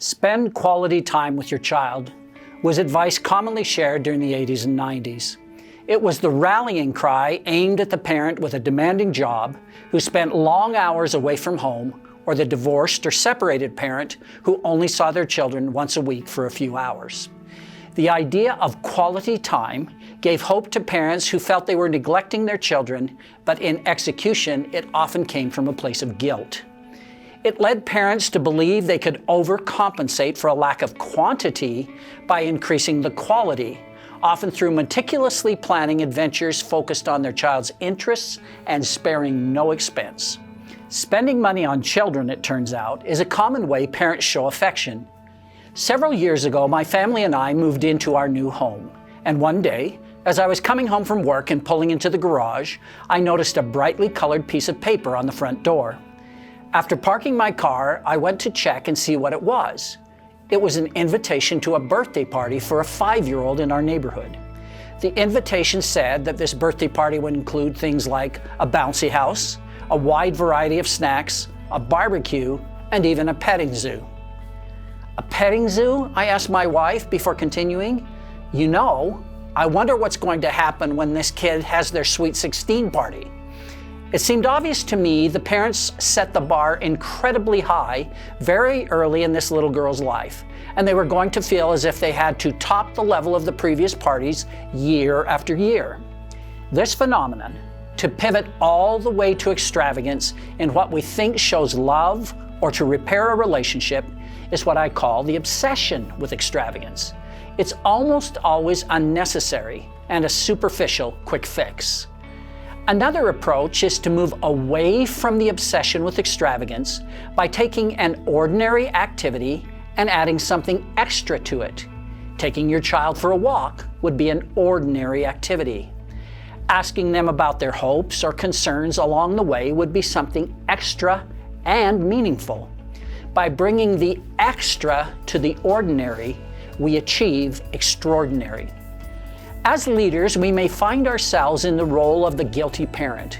Spend quality time with your child was advice commonly shared during the 80s and 90s. It was the rallying cry aimed at the parent with a demanding job who spent long hours away from home, or the divorced or separated parent who only saw their children once a week for a few hours. The idea of quality time gave hope to parents who felt they were neglecting their children, but in execution, it often came from a place of guilt. It led parents to believe they could overcompensate for a lack of quantity by increasing the quality, often through meticulously planning adventures focused on their child's interests and sparing no expense. Spending money on children, it turns out, is a common way parents show affection. Several years ago, my family and I moved into our new home, and one day, as I was coming home from work and pulling into the garage, I noticed a brightly colored piece of paper on the front door. After parking my car, I went to check and see what it was. It was an invitation to a birthday party for a 5-year-old in our neighborhood. The invitation said that this birthday party would include things like a bouncy house, a wide variety of snacks, a barbecue, and even a petting zoo. A petting zoo? I asked my wife before continuing. You know, I wonder what's going to happen when this kid has their Sweet 16 party. It seemed obvious to me the parents set the bar incredibly high very early in this little girl's life, and they were going to feel as if they had to top the level of the previous parties year after year. This phenomenon, to pivot all the way to extravagance in what we think shows love or to repair a relationship, is what I call the obsession with extravagance. It's almost always unnecessary and a superficial quick fix. Another approach is to move away from the obsession with extravagance by taking an ordinary activity and adding something extra to it. Taking your child for a walk would be an ordinary activity. Asking them about their hopes or concerns along the way would be something extra and meaningful. By bringing the extra to the ordinary, we achieve extraordinary. As leaders, we may find ourselves in the role of the guilty parent.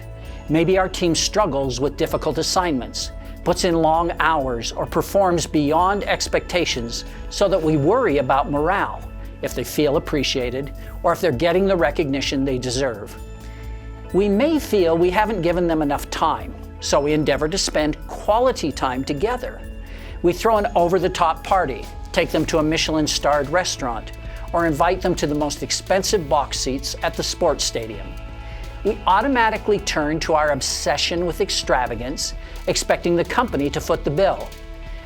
Maybe our team struggles with difficult assignments, puts in long hours, or performs beyond expectations so that we worry about morale, if they feel appreciated, or if they're getting the recognition they deserve. We may feel we haven't given them enough time, so we endeavor to spend quality time together. We throw an over-the-top party, take them to a Michelin-starred restaurant, or invite them to the most expensive box seats at the sports stadium. We automatically turn to our obsession with extravagance, expecting the company to foot the bill.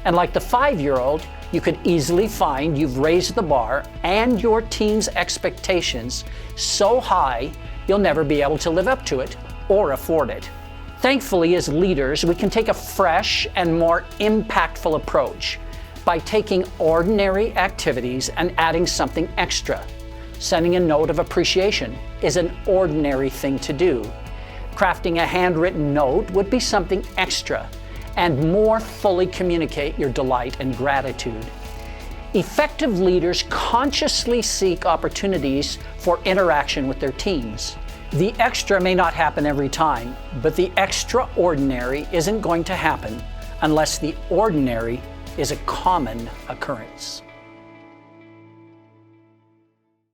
And like the 5-year-old, you could easily find you've raised the bar and your team's expectations so high you'll never be able to live up to it or afford it. Thankfully, as leaders, we can take a fresh and more impactful approach by taking ordinary activities and adding something extra. Sending a note of appreciation is an ordinary thing to do. Crafting a handwritten note would be something extra and more fully communicate your delight and gratitude. Effective leaders consciously seek opportunities for interaction with their teams. The extra may not happen every time, but the extraordinary isn't going to happen unless the ordinary is a common occurrence.